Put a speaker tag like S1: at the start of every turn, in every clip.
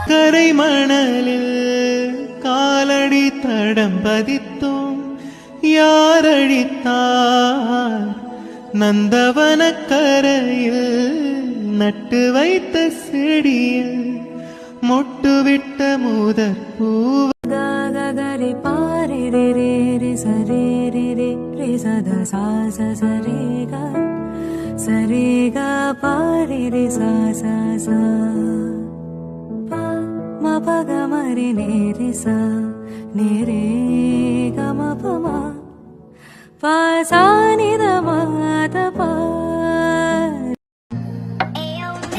S1: கரை மணலில் காலடி தடம் பதித்தோம் யாரழித்தார் நந்தவன கரையில் நட்டு வைத்த செடியில் மொட்டுவிட்ட முதற் பூவ
S2: கரி பாரி ரே ரே ரே சரே ரே ரே ரே சத சா சரே க சரே க பாரி ரே சா சா சா பா ம ப க ம ரி நே ரி சா நே ரே க ம ப ம பா சா நி த ம த பா.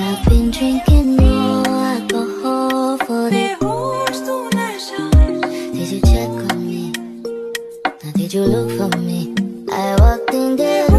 S3: I've been drinking more alcohol for the Did you check on me? Now did you look for me? I walked in there